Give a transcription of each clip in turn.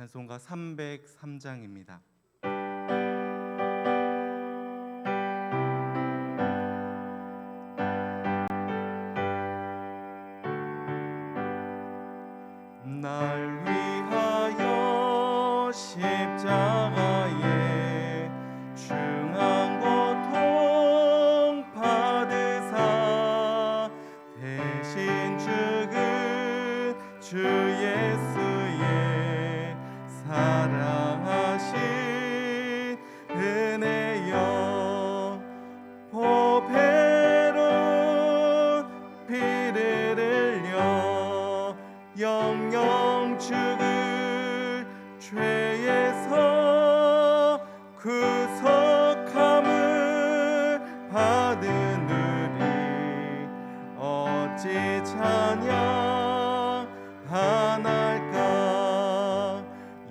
찬송가 303장입니다. 날 위하여 십자가에 중한 고통 받으사 대신 죽은 주 예수의 사랑하신 은혜여 보배로운 피를 흘려 영영 죽을 죄에서 구속함을 받은 우리 어찌 찬양하날까.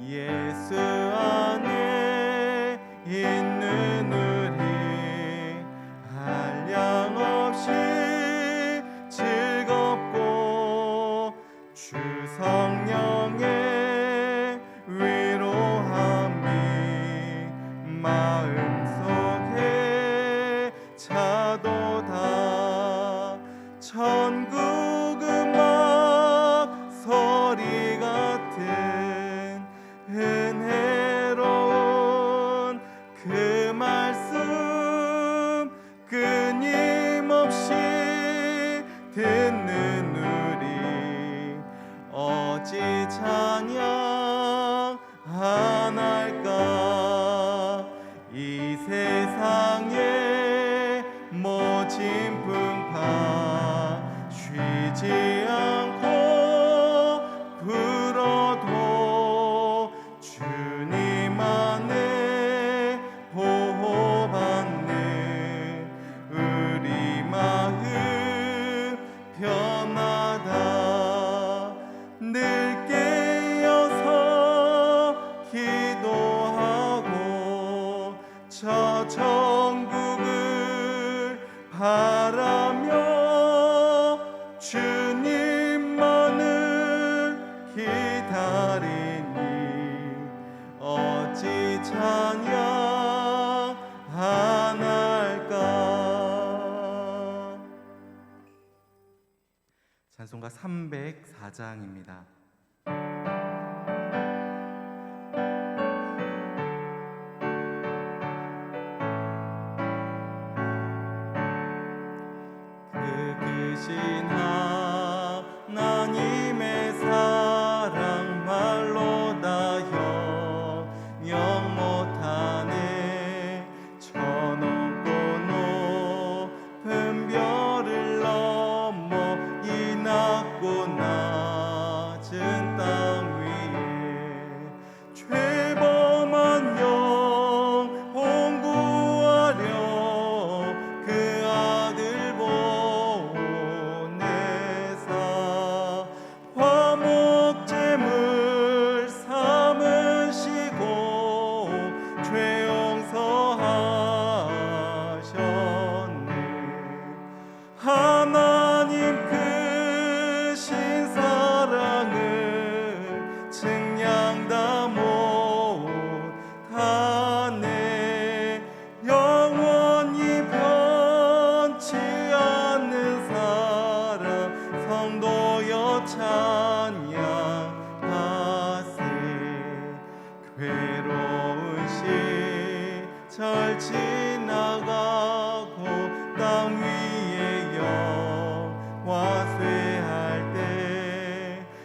예수 안에 있는 우리 한량없이 즐겁고 주 성령의 위로함이 마음속에 차도다. 천국 음악 소리 같은 은혜로운 그 말씀 끊임없이 듣는 우리 어찌 찬양하날까. 이 세상의 모진 풍파 쉬지 않고 불어도 주님 안에 보호받는 우리 마음 편하다. 늘 깨어서 기도하고 저 천국을 바라며 주님만을 기다리니 어찌 찬양하날까. 찬송가 304장입니다. 크신 하나님의 사랑 말로 다 형용 못하네. 저 높고 높은 별을 넘어 이 낮고 낮은 땅 위에 죄범한 영혼 구하려 그 아들 보내사 화목제물 삼으시고 죄 용서하셨네. 하나님 크신 사랑을 증량 다 못하네. 영원히 변치 않는 사랑 성도여 찬양하세. 괴로운 시절 지나가고 땅 위에 영화 쇠할 때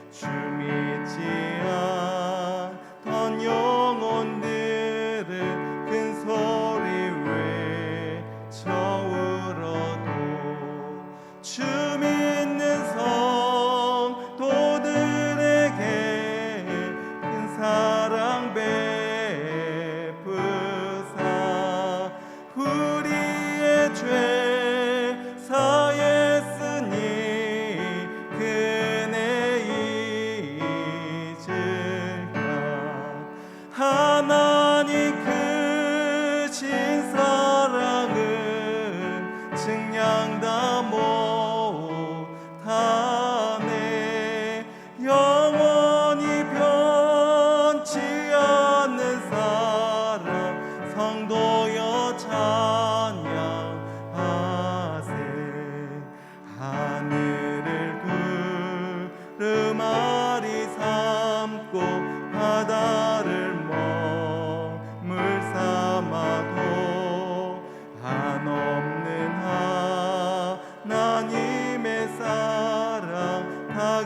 주 믿지 않던 영혼들을 큰 소리 외쳐 울어도 주 믿는 성도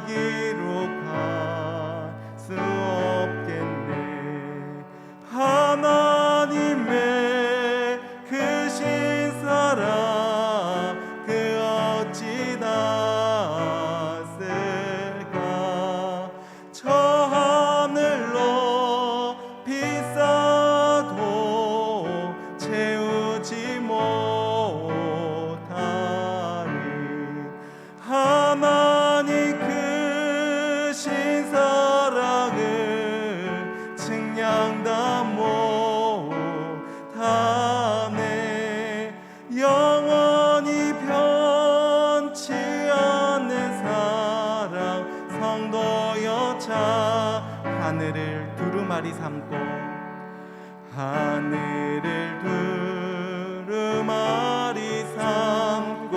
기록할 수 없겠네. 하나님의 크신 사랑 그 어찌 닿았을까. 저 하늘로 비싸도 채우지 못하리. 하나님 크신 사랑을 측량다 못하네. 영원히 변치 않는 사랑 성도여 자 하늘을 두루마리 삼고 하늘을 두루마리 삼고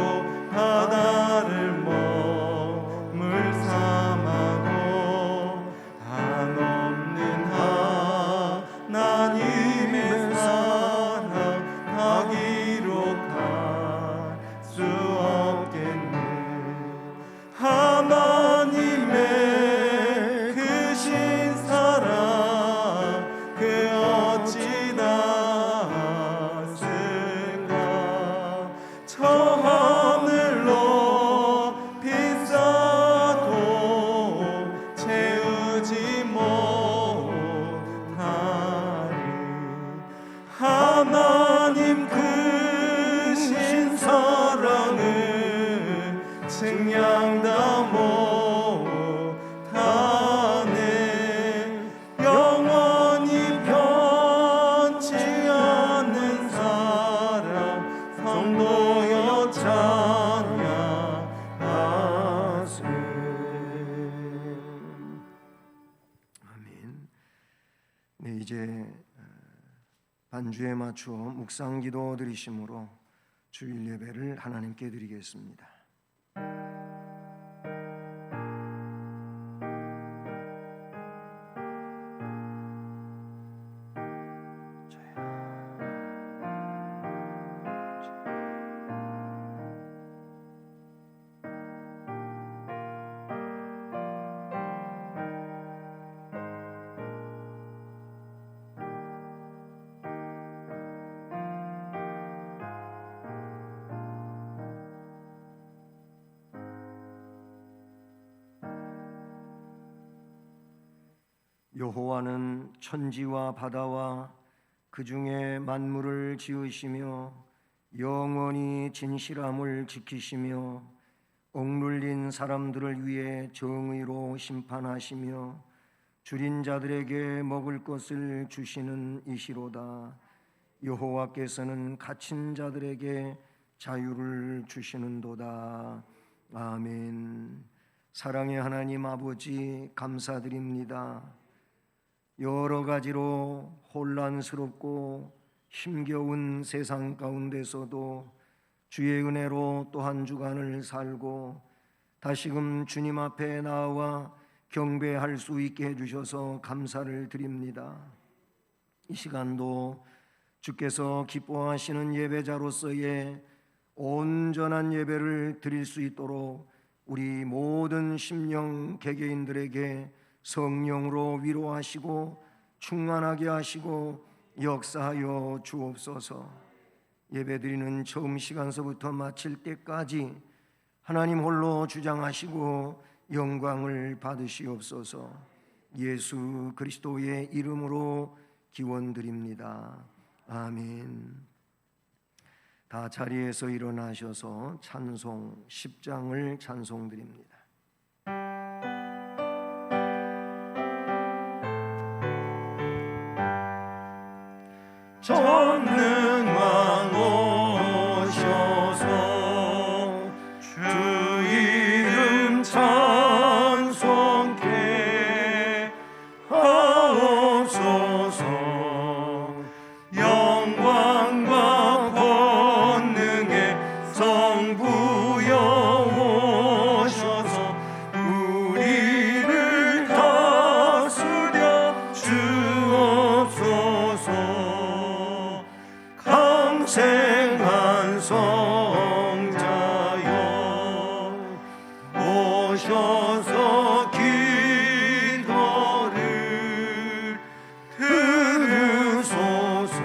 바다를 몸을 삼아도 한없는 하나님의 사랑 다 기록할 수 없겠네. 하나님의 크신 사랑 그 어찌 닿았을까. 저 하늘로 비싸도 채우지 못하리. 하나님 크신 사랑을 측량다 못하네. 영원히 변치 않는 사랑 성도여 찬양하세. 아멘. 네, 이제 반주에 맞추어 묵상기도 드리심으로 주일 예배를 하나님께 드리겠습니다. 여호와는 천지와 바다와 그 중에 만물을 지으시며 영원히 진실함을 지키시며 억눌린 사람들을 위해 정의로 심판하시며 줄인 자들에게 먹을 것을 주시는 이시로다. 여호와께서는 갇힌 자들에게 자유를 주시는도다. 아멘. 사랑의 하나님 아버지, 감사드립니다. 여러 가지로 혼란스럽고 힘겨운 세상 가운데서도 주의 은혜로 또 한 주간을 살고 다시금 주님 앞에 나와 경배할 수 있게 해주셔서 감사를 드립니다. 이 시간도 주께서 기뻐하시는 예배자로서의 온전한 예배를 드릴 수 있도록 우리 모든 심령 개개인들에게 성령으로 위로하시고 충만하게 하시고 역사하여 주옵소서. 예배드리는 처음 시간서부터 마칠 때까지 하나님 홀로 주장하시고 영광을 받으시옵소서. 예수 그리스도의 이름으로 기원드립니다. 아멘. 다 자리에서 일어나셔서 찬송 10장을 찬송드립니다. 전능왕 오셔서 주 이름 찬송케 하옵소서. 영광과 권능의 성부여 오셔서 우리를 다스려 주옵소서. 오셔서 기도를 들으소서.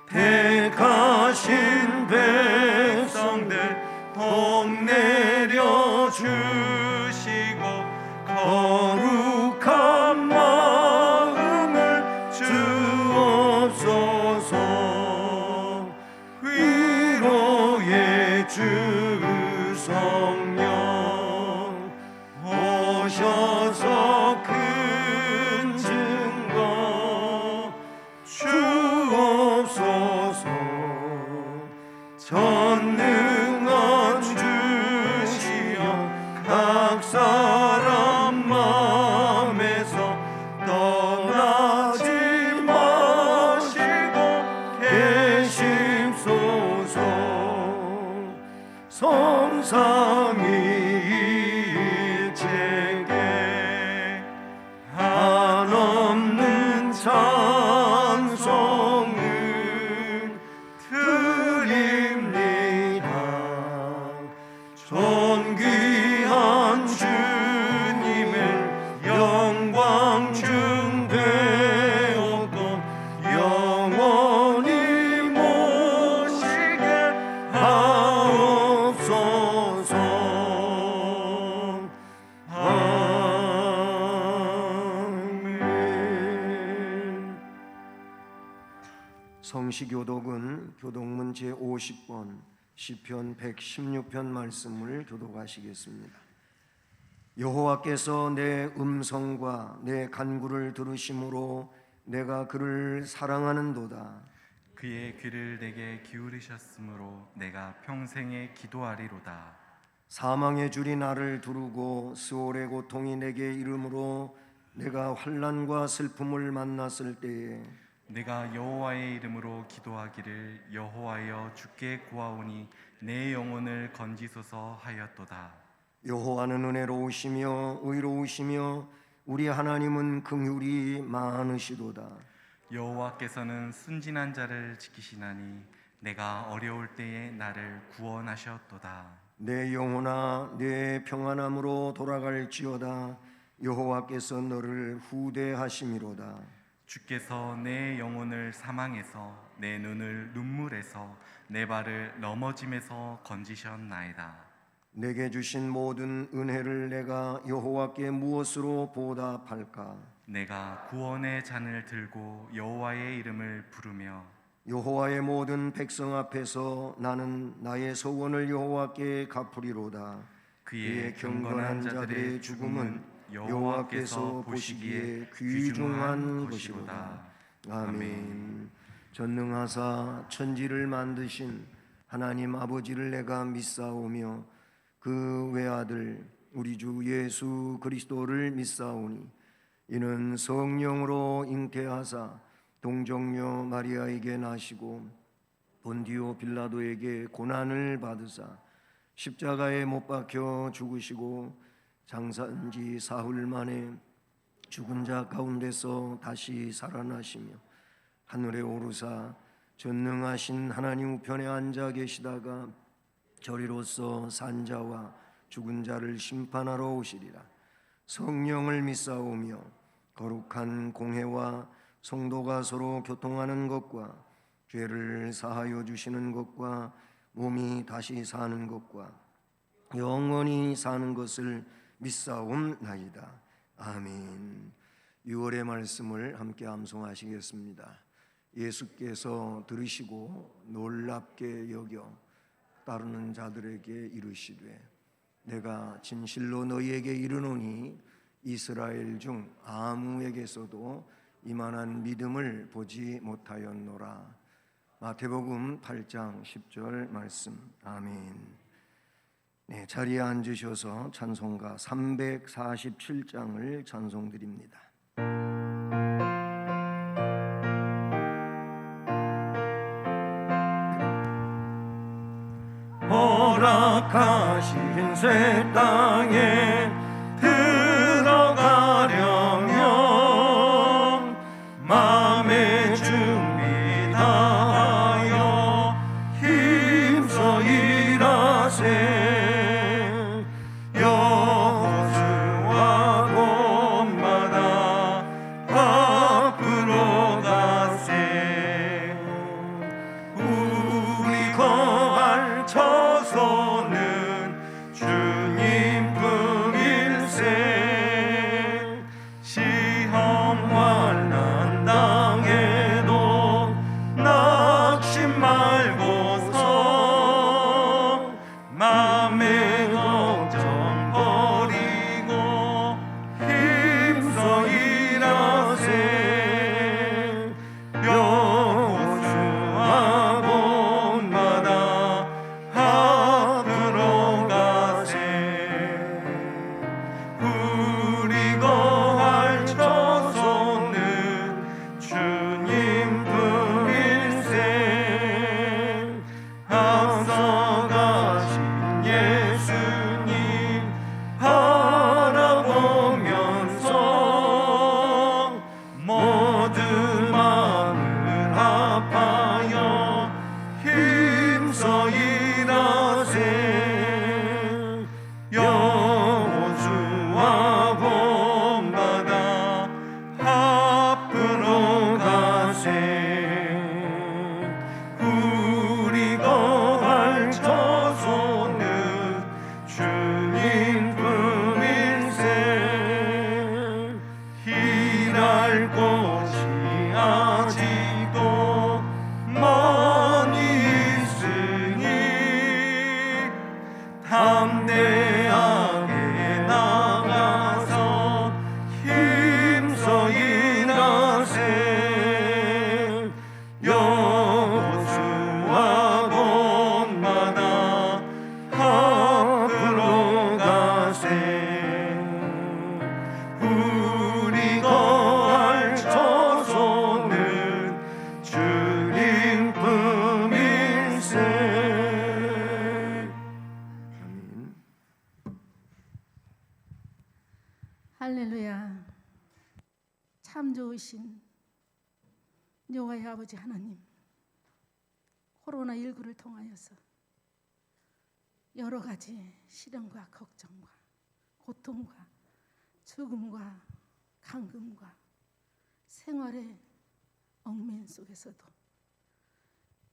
택하신 백성들 복 내려 주시고 거룩한 마음을 주옵소서. 위로의 주 성령 오셔서 큰 증거 주옵소서. 전능한 주시여 각 사람 마음에서 떠나지 마시고 계십소서. 성삼위일체계 한없는 찬송을 드립니다. 존귀한 주님의 영광 중되었고 영원히 모시게 하옵소서. 아멘. 성시교독은 교독문 제50번 시편 116편 말씀을 교독하시겠습니다. 여호와께서 내 음성과 내 간구를 들으심으로 내가 그를 사랑하는도다. 그의 귀를 내게 기울이셨으므로 내가 평생에 기도하리로다. 사망의 줄이 나를 두르고 스올의 고통이 내게 이름으로 내가 환난과 슬픔을 만났을 때에 내가 여호와의 이름으로 기도하기를 여호와여 주께 구하오니 내 영혼을 건지소서 하였도다. 여호와는 은혜로우시며 의로우시며 우리 하나님은 긍휼이 많으시도다. 여호와께서는 순진한 자를 지키시나니 내가 어려울 때에 나를 구원하셨도다. 내 영혼아 내 평안함으로 돌아갈지어다. 여호와께서 너를 후대하심이로다. 주께서 내 영혼을 사망에서 내 눈을 눈물에서 내 발을 넘어짐에서 건지셨나이다. 내게 주신 모든 은혜를 내가 여호와께 무엇으로 보답할까? 내가 구원의 잔을 들고 여호와의 이름을 부르며 여호와의 모든 백성 앞에서 나는 나의 소원을 여호와께 갚으리로다. 그의 경건한 자들의 죽음은 여호와께서 보시기에 귀중한 것이로다. 아멘. 전능하사 천지를 만드신 하나님 아버지를 내가 믿사오며 그 외아들 우리 주 예수 그리스도를 믿사오니 이는 성령으로 잉태하사 동정녀 마리아에게 나시고 본디오 빌라도에게 고난을 받으사 십자가에 못 박혀 죽으시고 장사한 지 사흘 만에 죽은 자 가운데서 다시 살아나시며 하늘에 오르사 전능하신 하나님 우편에 앉아 계시다가 저리로서 산자와 죽은 자를 심판하러 오시리라. 성령을 믿사오며 거룩한 공회와 성도가 서로 교통하는 것과 죄를 사하여 주시는 것과 몸이 다시 사는 것과 영원히 사는 것을 믿사옵나이다. 아멘. 6월의 말씀을 함께 암송하시겠습니다. 예수께서 들으시고 놀랍게 여겨 따르는 자들에게 이르시되 내가 진실로 너희에게 이르노니 이스라엘 중 아무에게서도 이만한 믿음을 보지 못하였노라. 마태복음 8장 10절 말씀. 아멘. 네, 자리에 앉으셔서 찬송가 347장을 찬송드립니다. 허락하신 새 땅에 들어가려면 마음의 준비 다하여 힘써 일하세. 할렐루야. 참 좋으신 여호와의 아버지 하나님, 코로나19를 통하여서 여러 가지 시련과 걱정과 고통과 죽음과 감금과 생활의 얽매인 속에서도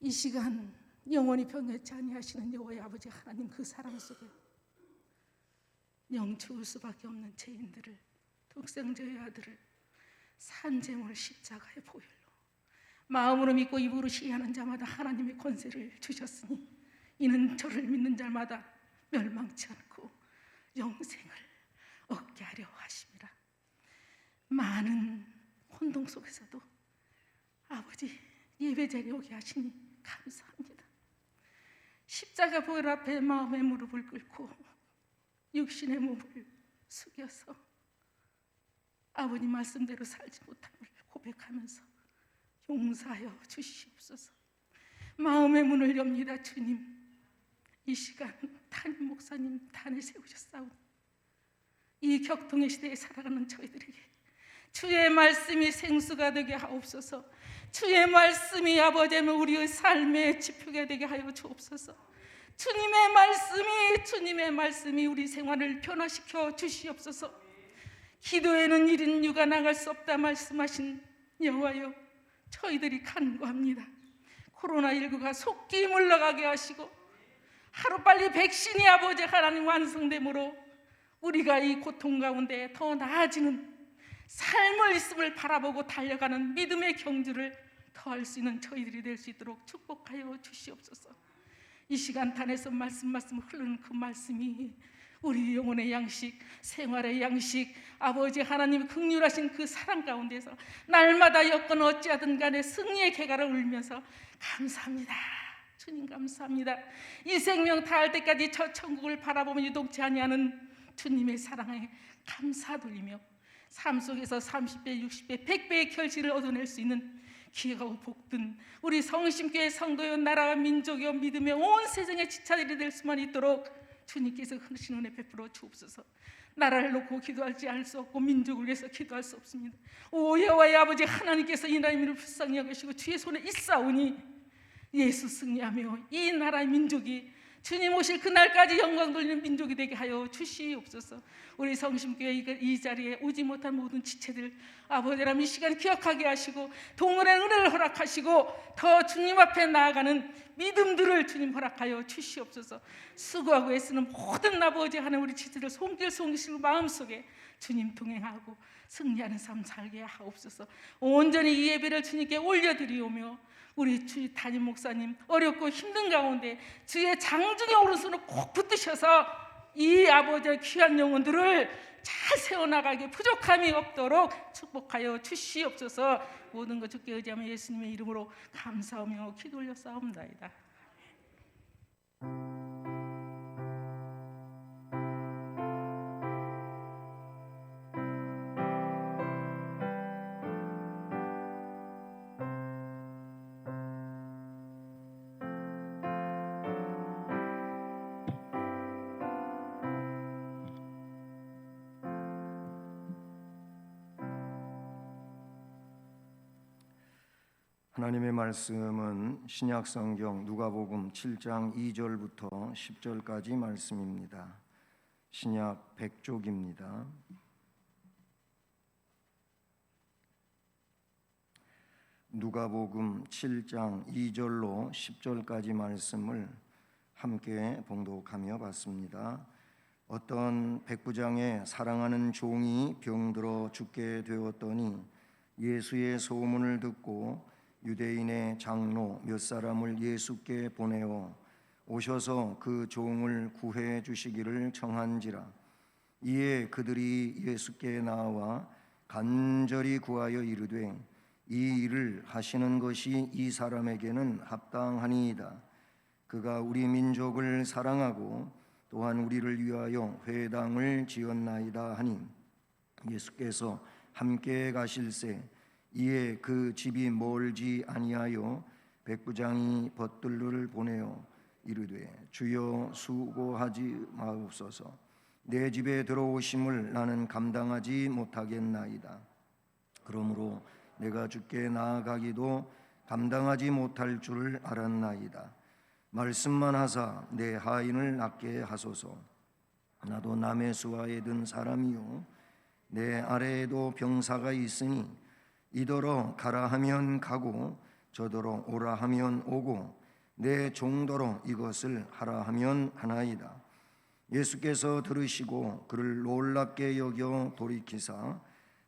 이 시간 영원히 병하지 아니하시는 여호와의 아버지 하나님, 그 사랑 속에 영추울 수밖에 없는 죄인들을, 독생자의 아들을 산재물 십자가의 보혈로 마음으로 믿고 입으로 시인하는 자마다 하나님의 권세를 주셨으니 이는 저를 믿는 자마다 멸망치 않고 영생을 얻게 하려 하심이라. 많은 혼동 속에서도 아버지 예배 자리에 오게 하시니 감사합니다. 십자가 보혈 앞에 마음의 무릎을 꿇고 육신의 몸을 숙여서 아버님 말씀대로 살지 못함을 고백하면서 용서하여 주시옵소서. 마음의 문을 엽니다. 주님, 이 시간 담임 목사님 단에 세우셨사오니 이 격통의 시대에 살아가는 저희들에게 주의 말씀이 생수가 되게 하옵소서. 주의 말씀이 아버지의 우리의 삶의 지표가 되게 하여 주옵소서. 주님의 말씀이 우리 생활을 변화시켜 주시옵소서. 기도에는 1인 육아 나갈 수 없다 말씀하신 여호와여, 저희들이 간구합니다. 코로나19가 속기 물러가게 하시고 하루빨리 백신이 아버지 하나님 완성되므로 우리가 이 고통 가운데 더 나아지는 삶을 있음을 바라보고 달려가는 믿음의 경주를 더할 수 있는 저희들이 될 수 있도록 축복하여 주시옵소서. 이 시간 단에서 말씀 흐르는 그 말씀이 우리 영혼의 양식, 생활의 양식, 아버지 하나님의 긍휼하신 그 사랑 가운데서 날마다 여건 어찌하든 간에 승리의 개가를 울면서 감사합니다. 주님 감사합니다. 이 생명 다할 때까지 저 천국을 바라보며 유독지 아니하는 주님의 사랑에 감사 돌리며 삶 속에서 30배, 60배, 100배의 결실을 얻어낼 수 있는 기회가 복든 우리 성심교회 성도여, 나라와 민족여, 믿으며 온 세상의 지차들이 될 수만 있도록 주님께서 크신 은혜 베풀어 주옵소서. 나라를 놓고 기도하지 않을 수 없고 민족을 위해서 기도할 수 없습니다. 오 여호와의 아버지 하나님께서 이 나라의 민을 불쌍히 여기시고 주의 손에 있사오니 예수 승리하며 이 나라의 민족이 주님 오실 그날까지 영광 돌리는 민족이 되게 하여 주시옵소서. 우리 성심교회 이 자리에 오지 못한 모든 지체들 아버지라면 이 시간 기억하게 하시고 동일한 은혜를 허락하시고 더 주님 앞에 나아가는 믿음들을 주님 허락하여 주시옵소서. 수고하고 애쓰는 모든 아버지 하나님 우리 지체들 손길손길 마음속에 주님 동행하고 승리하는 삶 살게 하옵소서. 온전히 이 예배를 주님께 올려드리오며 우리 주 담임 목사님 어렵고 힘든 가운데 주의 장중의 오른손을 꼭 붙드셔서 이 아버지의 귀한 영혼들을 잘 세워나가게 부족함이 없도록 축복하여 주시옵소서. 모든 것 주께 의지하며 예수님의 이름으로 감사하며 기도 올려 싸움나이다. 하나님의 말씀은 신약성경 누가복음 7장 2절부터 10절까지 말씀입니다. 신약 100쪽입니다. 누가복음 7장 2절로 10절까지 말씀을 함께 봉독하며 봤습니다. 어떤 백부장의 사랑하는 종이 병들어 죽게 되었더니 예수의 소문을 듣고 유대인의 장로 몇 사람을 예수께 보내어 오셔서 그 종을 구해 주시기를 청한지라. 이에 그들이 예수께 나와 간절히 구하여 이르되 이 일을 하시는 것이 이 사람에게는 합당하니이다. 그가 우리 민족을 사랑하고 또한 우리를 위하여 회당을 지었나이다 하니 예수께서 함께 가실새 이에 그 집이 멀지 아니하여 백부장이 벗들러를 보내어 이르되 주여 수고하지 마옵소서. 내 집에 들어오심을 나는 감당하지 못하겠나이다. 그러므로 내가 주께 나아가기도 감당하지 못할 줄 알았나이다. 말씀만 하사 내 하인을 낫게 하소서. 나도 남의 수하에 든 사람이요 내 아래에도 병사가 있으니 이더러 가라 하면 가고 저더러 오라 하면 오고 내 종더러 이것을 하라 하면 하나이다. 예수께서 들으시고 그를 놀랍게 여겨 돌이키사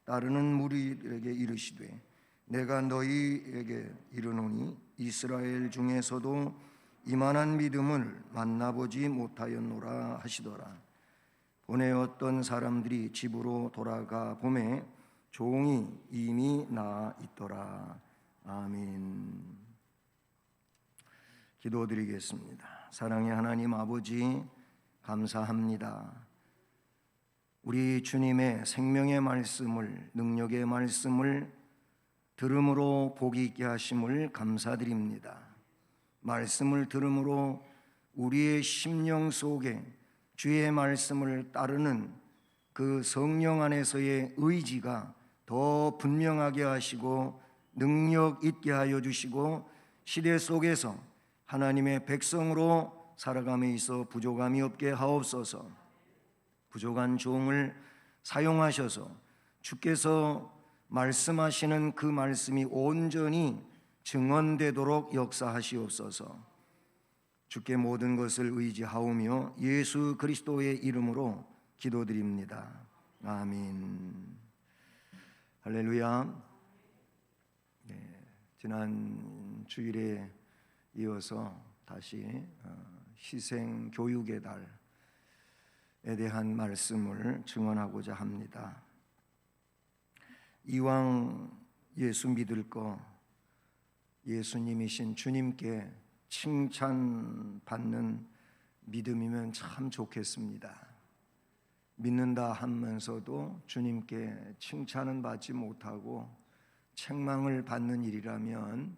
따르는 무리들에게 이르시되 내가 너희에게 이르노니 이스라엘 중에서도 이만한 믿음을 만나보지 못하였노라 하시더라. 보내었던 사람들이 집으로 돌아가 보매 종이 이미 나아 있더라. 아멘. 기도드리겠습니다. 사랑의 하나님 아버지, 감사합니다. 우리 주님의 생명의 말씀을, 능력의 말씀을 들음으로 복이 있게 하심을 감사드립니다. 말씀을 들음으로 우리의 심령 속에 주의 말씀을 따르는 그 성령 안에서의 의지가 더 분명하게 하시고 능력 있게 하여 주시고 시대 속에서 하나님의 백성으로 살아감에 있어 부족함이 없게 하옵소서. 부족한 종을 사용하셔서 주께서 말씀하시는 그 말씀이 온전히 증언되도록 역사하시옵소서. 주께 모든 것을 의지하오며 예수 그리스도의 이름으로 기도드립니다. 아멘. 할렐루야. 지난 주일에 이어서 다시 희생 교육의 달에 대한 말씀을 증언하고자 합니다. 이왕 예수 믿을 거 예수님이신 주님께 칭찬받는 믿음이면 참 좋겠습니다. 믿는다 하면서도 주님께 칭찬은 받지 못하고 책망을 받는 일이라면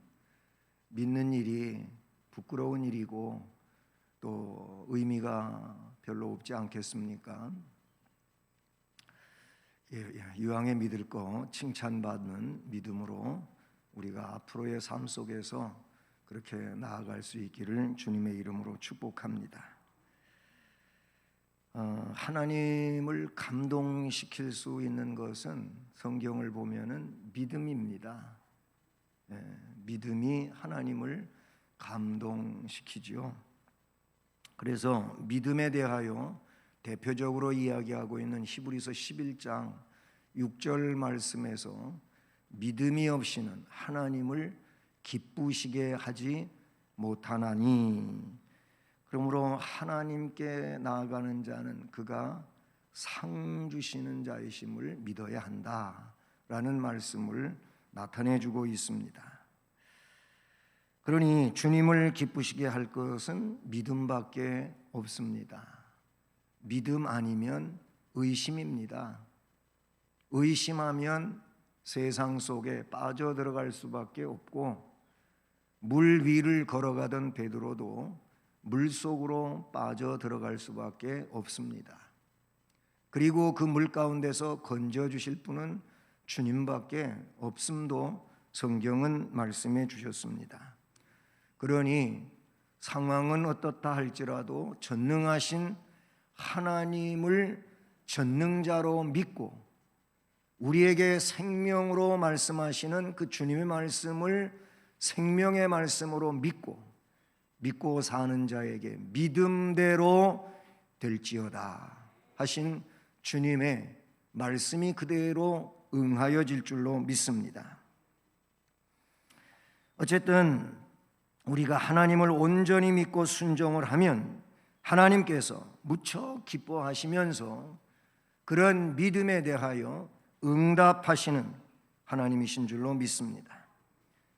믿는 일이 부끄러운 일이고 또 의미가 별로 없지 않겠습니까? 이왕에 믿을 거 칭찬받는 믿음으로 우리가 앞으로의 삶 속에서 그렇게 나아갈 수 있기를 주님의 이름으로 축복합니다. 하나님을 감동시킬 수 있는 것은 성경을 보면은 믿음입니다. 믿음이 하나님을 감동시키지요. 그래서 믿음에 대하여 대표적으로 이야기하고 있는 히브리서 11장 6절 말씀에서 믿음이 없이는 하나님을 기쁘시게 하지 못하나니, 그러므로 하나님께 나아가는 자는 그가 상 주시는 자이심을 믿어야 한다라는 말씀을 나타내주고 있습니다. 그러니 주님을 기쁘시게 할 것은 믿음밖에 없습니다. 믿음 아니면 의심입니다. 의심하면 세상 속에 빠져들어갈 수밖에 없고, 물 위를 걸어가던 베드로도 물속으로 빠져들어갈 수밖에 없습니다. 그리고 그 물 가운데서 건져주실 분은 주님밖에 없음도 성경은 말씀해 주셨습니다. 그러니 상황은 어떻다 할지라도 전능하신 하나님을 전능자로 믿고 우리에게 생명으로 말씀하시는 그 주님의 말씀을 생명의 말씀으로 믿고 사는 자에게 믿음대로 될지어다 하신 주님의 말씀이 그대로 응하여질 줄로 믿습니다. 어쨌든 우리가 하나님을 온전히 믿고 순종을 하면 하나님께서 무척 기뻐하시면서 그런 믿음에 대하여 응답하시는 하나님이신 줄로 믿습니다.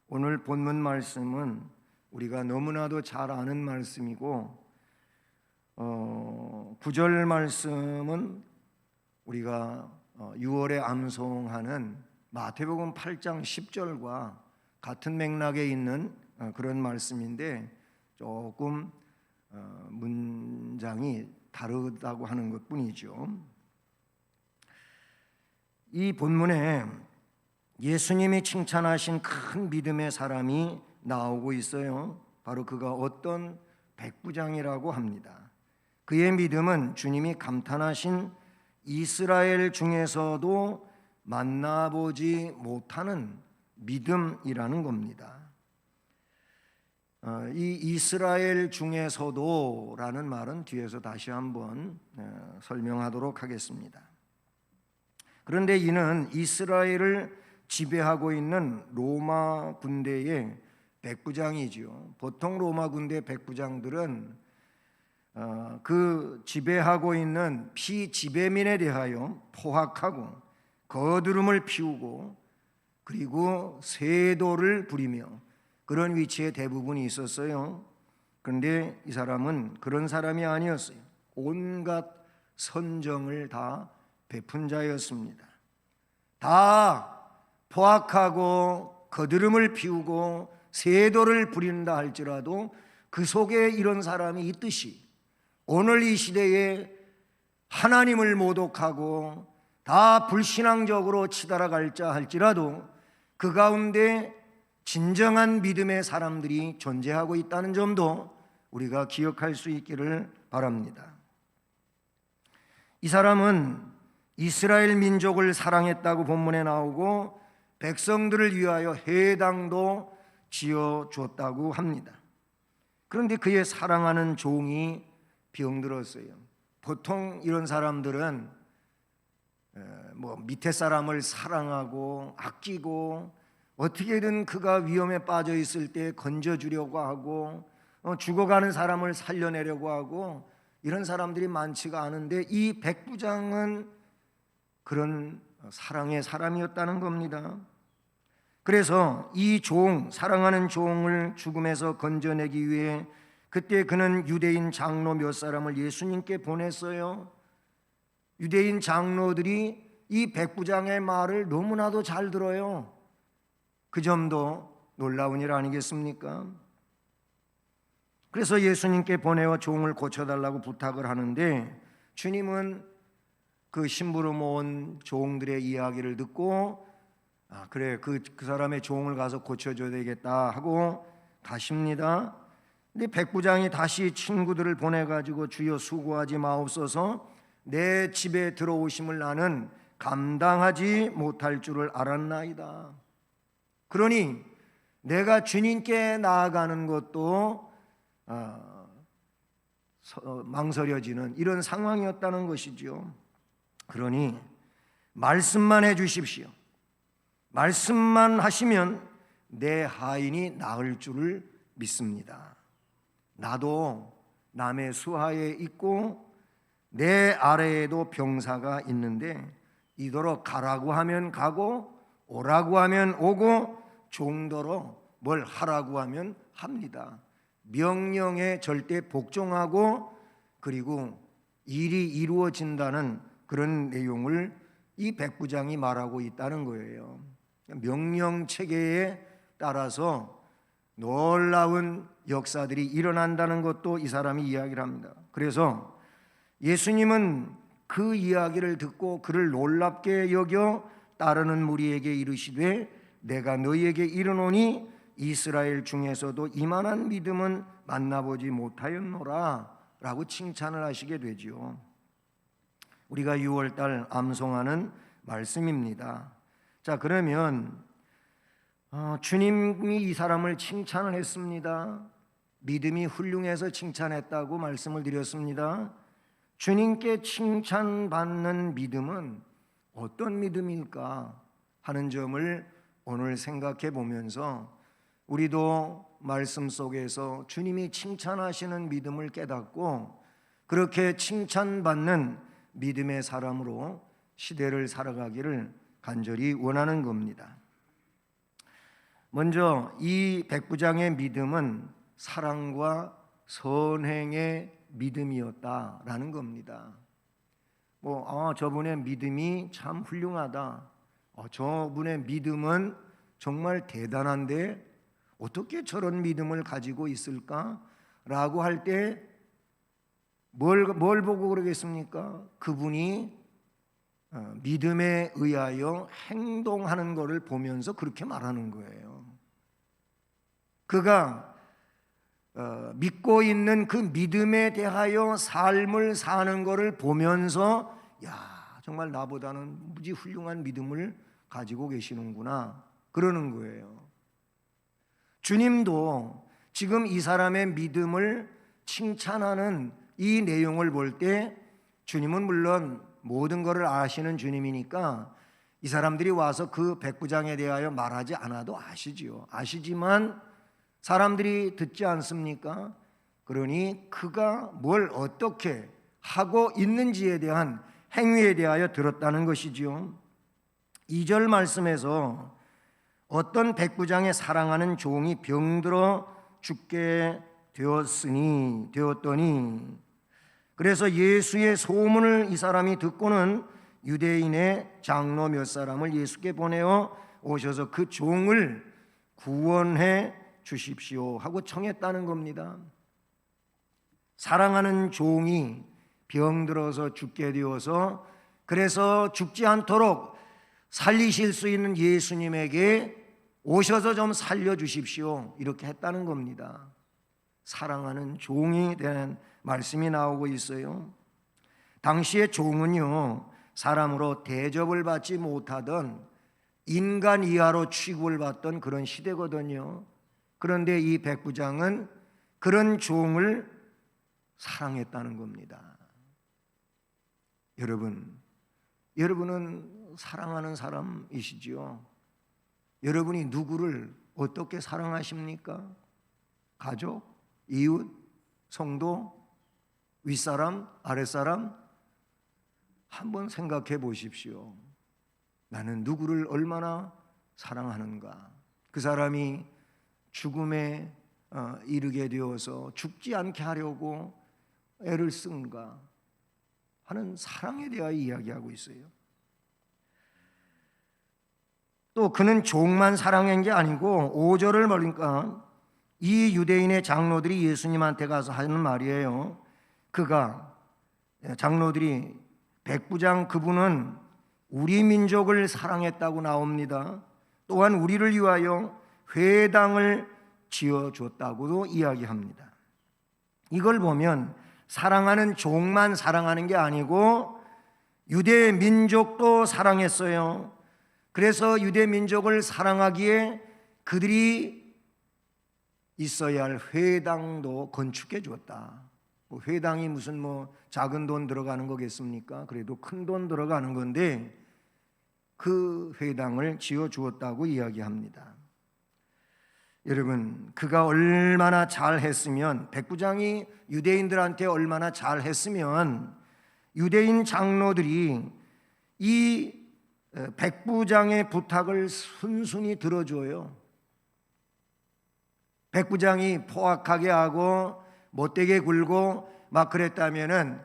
오늘 본문 말씀은 우리가 너무나도 잘 아는 말씀이고 9절 말씀은 우리가 6월에 암송하는 마태복음 8장 10절과 같은 맥락에 있는 그런 말씀인데 조금 문장이 다르다고 하는 것뿐이죠. 이 본문에 예수님이 칭찬하신 큰 믿음의 사람이 나오고 있어요. 바로 그가 어떤 백부장이라고 합니다. 그의 믿음은 주님이 감탄하신 이스라엘 중에서도 만나보지 못하는 믿음이라는 겁니다. 이 이스라엘 중에서도라는 말은 뒤에서 다시 한번 설명하도록 하겠습니다. 그런데 이는 이스라엘을 지배하고 있는 로마 군대의 백부장이지요. 보통 로마 군대 백부장들은 그 지배하고 있는 피지배민에 대하여 포악하고 거드름을 피우고 그리고 세도를 부리며 그런 위치에 대부분이 있었어요. 그런데 이 사람은 그런 사람이 아니었어요. 온갖 선정을 다 베푼 자였습니다. 다 포악하고 거드름을 피우고 세도를 부린다 할지라도 그 속에 이런 사람이 있듯이 오늘 이 시대에 하나님을 모독하고 다 불신앙적으로 치달아갈 자 할지라도 그 가운데 진정한 믿음의 사람들이 존재하고 있다는 점도 우리가 기억할 수 있기를 바랍니다. 이 사람은 이스라엘 민족을 사랑했다고 본문에 나오고 백성들을 위하여 회당도 지어줬다고 합니다. 그런데 그의 사랑하는 종이 병들었어요. 보통 이런 사람들은 밑에 사람을 사랑하고 아끼고 어떻게든 그가 위험에 빠져 있을 때 건져주려고 하고 죽어가는 사람을 살려내려고 하고 이런 사람들이 많지가 않은데 이 백부장은 그런 사랑의 사람이었다는 겁니다. 그래서 이 사랑하는 종을 죽음에서 건져내기 위해 그때 그는 유대인 장로 몇 사람을 예수님께 보냈어요. 유대인 장로들이 이 백부장의 말을 너무나도 잘 들어요. 그 점도 놀라운 일 아니겠습니까? 그래서 예수님께 보내어 종을 고쳐달라고 부탁을 하는데 주님은 그 심부름 온 종들의 이야기를 듣고 그래 그 사람의 종을 가서 고쳐줘야 되겠다 하고 가십니다. 근데 백부장이 다시 친구들을 보내가지고 주여 수고하지 마옵소서 내 집에 들어오심을 나는 감당하지 못할 줄을 알았나이다. 그러니 내가 주님께 나아가는 것도 망설여지는 이런 상황이었다는 것이지요. 그러니 말씀만 해주십시오. 말씀만 하시면 내 하인이 나을 줄을 믿습니다. 나도 남의 수하에 있고 내 아래에도 병사가 있는데 이더러 가라고 하면 가고 오라고 하면 오고 종더러 뭘 하라고 하면 합니다. 명령에 절대 복종하고 그리고 일이 이루어진다는 그런 내용을 이 백부장이 말하고 있다는 거예요. 명령 체계에 따라서 놀라운 역사들이 일어난다는 것도 이 사람이 이야기를 합니다. 그래서 예수님은 그 이야기를 듣고 그를 놀랍게 여겨 따르는 무리에게 이르시되 내가 너희에게 이르노니 이스라엘 중에서도 이만한 믿음은 만나보지 못하였노라 라고 칭찬을 하시게 되지요. 우리가 6월달 암송하는 말씀입니다. 자, 그러면 주님이 이 사람을 칭찬을 했습니다. 믿음이 훌륭해서 칭찬했다고 말씀을 드렸습니다. 주님께 칭찬받는 믿음은 어떤 믿음일까 하는 점을 오늘 생각해 보면서 우리도 말씀 속에서 주님이 칭찬하시는 믿음을 깨닫고 그렇게 칭찬받는 믿음의 사람으로 시대를 살아가기를 간절히 원하는 겁니다. 먼저 이 백부장의 믿음은 사랑과 선행의 믿음이었다라는 겁니다. 저분의 믿음이 참 훌륭하다. 저분의 믿음은 정말 대단한데 어떻게 저런 믿음을 가지고 있을까? 라고 할 때 뭘 보고 그러겠습니까? 그분이 믿음에 의하여 행동하는 것을 보면서 그렇게 말하는 거예요. 그가 믿고 있는 그 믿음에 대하여 삶을 사는 것을 보면서 야, 정말 나보다는 무지 훌륭한 믿음을 가지고 계시는구나 그러는 거예요. 주님도 지금 이 사람의 믿음을 칭찬하는 이 내용을 볼 때 주님은 물론 모든 것을 아시는 주님이니까 이 사람들이 와서 그 백부장에 대하여 말하지 않아도 아시지요. 아시지만 사람들이 듣지 않습니까? 그러니 그가 뭘 어떻게 하고 있는지에 대한 행위에 대하여 들었다는 것이지요. 2절 말씀에서 어떤 백부장의 사랑하는 종이 병들어 죽게 되었더니 그래서 예수의 소문을 이 사람이 듣고는 유대인의 장로 몇 사람을 예수께 보내어 오셔서 그 종을 구원해 주십시오 하고 청했다는 겁니다. 사랑하는 종이 병들어서 죽게 되어서 그래서 죽지 않도록 살리실 수 있는 예수님에게 오셔서 좀 살려주십시오 이렇게 했다는 겁니다. 사랑하는 종이 대한 말씀이 나오고 있어요. 당시의 종은요, 사람으로 대접을 받지 못하던 인간 이하로 취급을 받던 그런 시대거든요. 그런데 이 백부장은 그런 종을 사랑했다는 겁니다. 여러분은 사랑하는 사람이시지요? 여러분이 누구를 어떻게 사랑하십니까? 가족, 이웃, 성도, 윗사람, 아랫사람? 한번 생각해 보십시오. 나는 누구를 얼마나 사랑하는가? 그 사람이 죽음에 이르게 되어서 죽지 않게 하려고 애를 쓴가 하는 사랑에 대하여 이야기하고 있어요. 또 그는 종만 사랑한 게 아니고 5절을 보니까 이 유대인의 장로들이 예수님한테 가서 하는 말이에요. 장로들이 백부장 그분은 우리 민족을 사랑했다고 나옵니다. 또한 우리를 위하여 회당을 지어줬다고도 이야기합니다. 이걸 보면 사랑하는 종만 사랑하는 게 아니고 유대 민족도 사랑했어요. 그래서 유대 민족을 사랑하기에 그들이 있어야 할 회당도 건축해 줬다. 회당이 무슨 작은 돈 들어가는 거겠습니까? 그래도 큰 돈 들어가는 건데 그 회당을 지어 주었다고 이야기합니다. 여러분, 그가 얼마나 잘했으면, 백부장이 유대인들한테 얼마나 잘했으면 유대인 장로들이 이 백부장의 부탁을 순순히 들어줘요. 백부장이 포악하게 하고 못되게 굴고 막 그랬다면은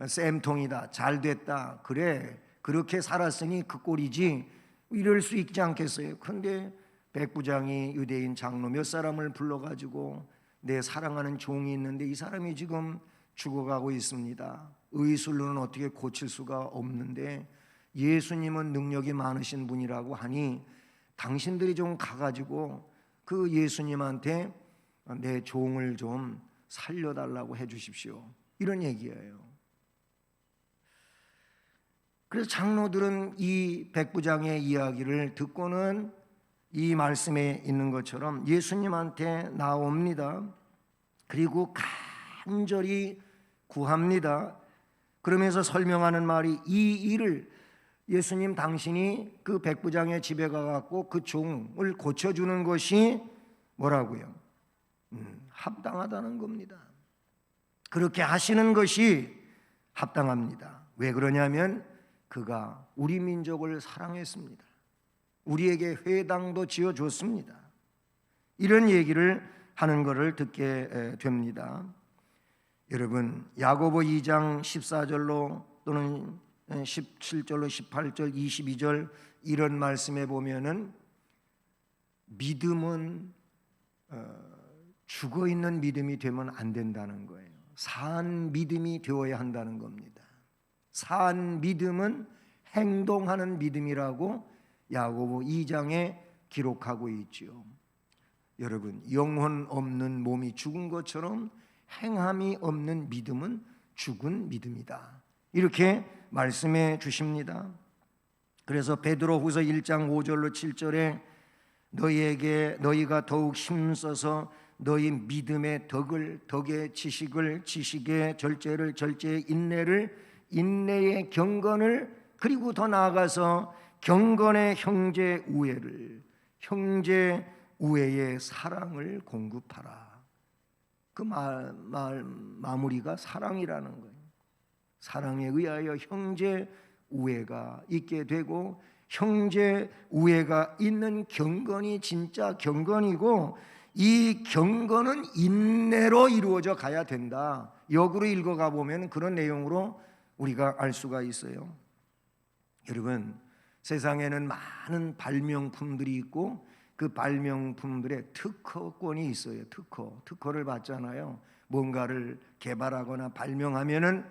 쌤통이다, 잘됐다, 그래 그렇게 살았으니 그 꼴이지 이럴 수 있지 않겠어요? 그런데 백부장이 유대인 장로 몇 사람을 불러가지고 내 사랑하는 종이 있는데 이 사람이 지금 죽어가고 있습니다. 의술로는 어떻게 고칠 수가 없는데 예수님은 능력이 많으신 분이라고 하니 당신들이 좀 가가지고 그 예수님한테 내 종을 좀 살려달라고 해주십시오, 이런 얘기예요. 그래서 장로들은 이 백부장의 이야기를 듣고는 이 말씀에 있는 것처럼 예수님한테 나옵니다. 그리고 간절히 구합니다. 그러면서 설명하는 말이, 이 일을 예수님 당신이 그 백부장의 집에 가갖고 그 종을 고쳐주는 것이 뭐라고요? 합당하다는 겁니다. 그렇게 하시는 것이 합당합니다. 왜 그러냐면 그가 우리 민족을 사랑했습니다. 우리에게 회당도 지어줬습니다. 이런 얘기를 하는 것을 듣게 됩니다. 여러분, 야고보 2장 14절로 또는 17절로 18절 22절 이런 말씀에 보면은 믿음은 죽어있는 믿음이 되면 안 된다는 거예요. 산 믿음이 되어야 한다는 겁니다. 산 믿음은 행동하는 믿음이라고 야고보 2장에 기록하고 있지요. 여러분, 영혼 없는 몸이 죽은 것처럼 행함이 없는 믿음은 죽은 믿음이다. 이렇게 말씀해 주십니다. 그래서 베드로후서 1장 5절로 7절에 너희가 더욱 힘써서 너희 믿음의 덕의 지식을, 지식의 절제를, 절제의 인내를, 인내의 경건을, 그리고 더 나아가서 경건의 형제 우애를, 형제 우애의 사랑을 공급하라. 그 마무리가 사랑이라는 거예요. 사랑에 의하여 형제 우애가 있게 되고, 형제 우애가 있는 경건이 진짜 경건이고, 이 경건은 인내로 이루어져 가야 된다. 역으로 읽어가 보면 그런 내용으로 우리가 알 수가 있어요. 여러분, 세상에는 많은 발명품들이 있고 그 발명품들의 특허권이 있어요. 특허를 받잖아요. 뭔가를 개발하거나 발명하면은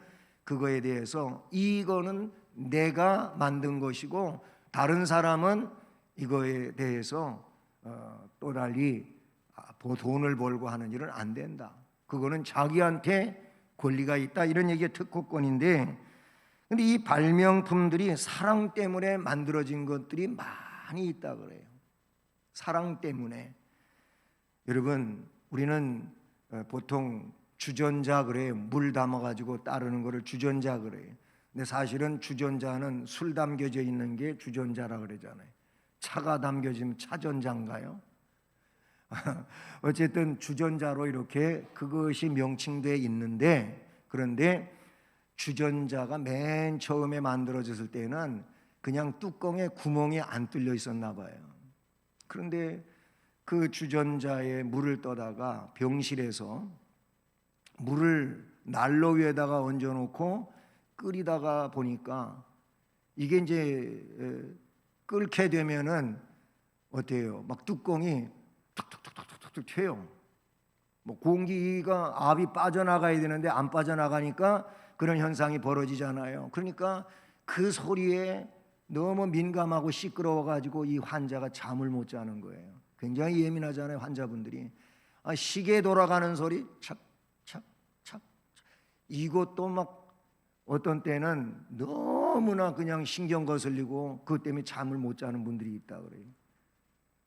그거에 대해서 이거는 내가 만든 것이고 다른 사람은 이거에 대해서 또 달리 돈을 벌고 하는 일은 안 된다. 그거는 자기한테 권리가 있다. 이런 얘기가 특허권인데, 근데 이 발명품들이 사랑 때문에 만들어진 것들이 많이 있다 그래요. 사랑 때문에. 여러분, 우리는 보통 주전자 그래요. 물 담아가지고 따르는 거를 주전자 그래요. 근데 사실은 주전자는 술 담겨져 있는 게 주전자라 그러잖아요. 차가 담겨지면 차전자인가요? 어쨌든 주전자로 이렇게 그것이 명칭되어 있는데, 그런데 주전자가 맨 처음에 만들어졌을 때는 그냥 뚜껑에 구멍이 안 뚫려 있었나 봐요. 그런데 그 주전자에 물을 떠다가 병실에서 물을 난로 위에다가 얹어놓고 끓이다가 보니까 이게 이제 끓게 되면은 어때요? 막 뚜껑이 툭툭툭툭툭 튀어요. 뭐 공기가 압이 빠져나가야 되는데 안 빠져나가니까 그런 현상이 벌어지잖아요. 그러니까 그 소리에 너무 민감하고 시끄러워가지고 이 환자가 잠을 못 자는 거예요. 굉장히 예민하잖아요, 환자분들이. 시계 돌아가는 소리, 착착착. 이것도 막 어떤 때는 너무나 그냥 신경 거슬리고 그것 때문에 잠을 못 자는 분들이 있다 그래요.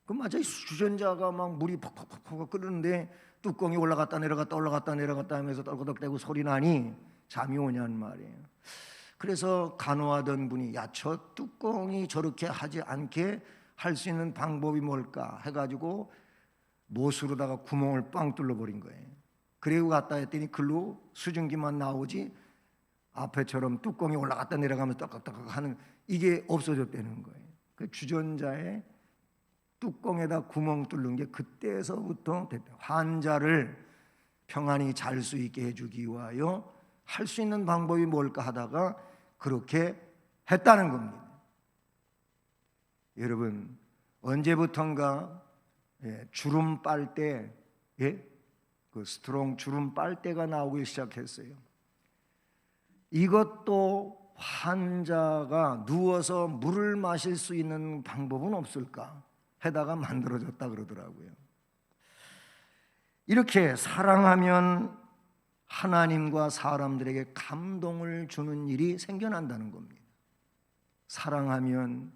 그 맞아요. 주전자가 막 물이 퍽퍽퍽퍽 끓는데 뚜껑이 올라갔다 내려갔다 올라갔다 내려갔다 하면서 떨거덕대고 소리 나니 잠이 오냐는 말이에요. 그래서 간호하던 분이 저 뚜껑이 저렇게 하지 않게 할 수 있는 방법이 뭘까 해가지고 못으로다가 구멍을 빵 뚫어버린 거예요. 그리고 갔다 했더니 글로 수증기만 나오지 앞에처럼 뚜껑이 올라갔다 내려가면서 떡떡떡 하는 이게 없어졌다는 거예요. 그 주전자에 뚜껑에다 구멍 뚫는 게 그때서부터 됐다. 환자를 평안히 잘 수 있게 해주기 위하여 할 수 있는 방법이 뭘까 하다가 그렇게 했다는 겁니다. 여러분, 언제부턴가 주름 빨대, 그 스트롱 주름 빨대가 나오기 시작했어요. 이것도 환자가 누워서 물을 마실 수 있는 방법은 없을까 해다가 만들어졌다 그러더라고요. 이렇게 사랑하면 하나님과 사람들에게 감동을 주는 일이 생겨난다는 겁니다. 사랑하면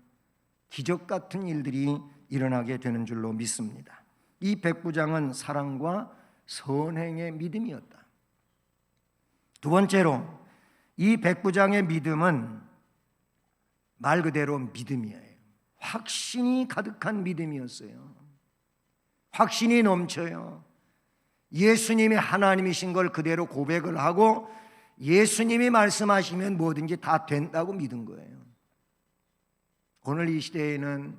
기적 같은 일들이 일어나게 되는 줄로 믿습니다. 이 백부장은 사랑과 선행의 믿음이었다. 두 번째로 이 백부장의 믿음은 말 그대로 믿음이에요. 확신이 가득한 믿음이었어요. 확신이 넘쳐요. 예수님이 하나님이신 걸 그대로 고백을 하고 예수님이 말씀하시면 뭐든지 다 된다고 믿은 거예요. 오늘 이 시대에는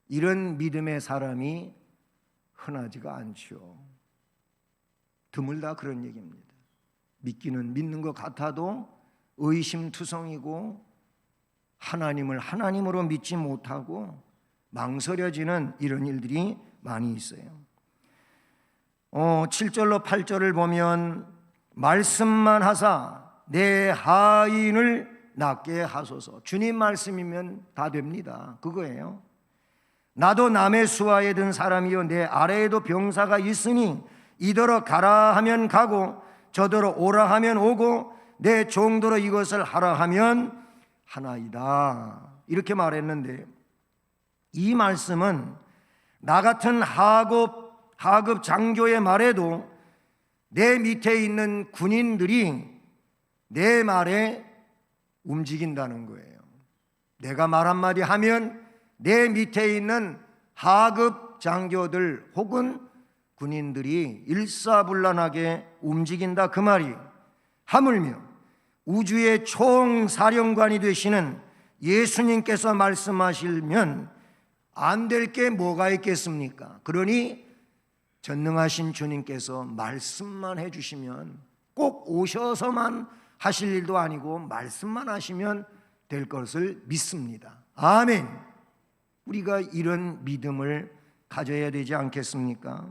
이런 믿음의 사람이 흔하지가 않죠. 드물다 그런 얘기입니다. 믿기는 믿는 것 같아도 의심투성이고 하나님을 하나님으로 믿지 못하고 망설여지는 이런 일들이 많이 있어요. 7절로 8절을 보면 말씀만 하사 내 하인을 낫게 하소서. 주님 말씀이면 다 됩니다. 그거예요. 나도 남의 수하에 든 사람이요 내 아래에도 병사가 있으니 이더러 가라 하면 가고 저더러 오라 하면 오고 내 종도로 이것을 하라 하면 하나이다. 이렇게 말했는데 이 말씀은 나 같은 하급 장교의 말에도 내 밑에 있는 군인들이 내 말에 움직인다는 거예요. 내가 말 한마디 하면 내 밑에 있는 하급 장교들 혹은 군인들이 일사불란하게 움직인다 그 말이. 하물며 우주의 총사령관이 되시는 예수님께서 말씀하시면 안 될 게 뭐가 있겠습니까? 그러니 전능하신 주님께서 말씀만 해주시면 꼭 오셔서만 하실 일도 아니고 말씀만 하시면 될 것을 믿습니다. 아멘. 우리가 이런 믿음을 가져야 되지 않겠습니까?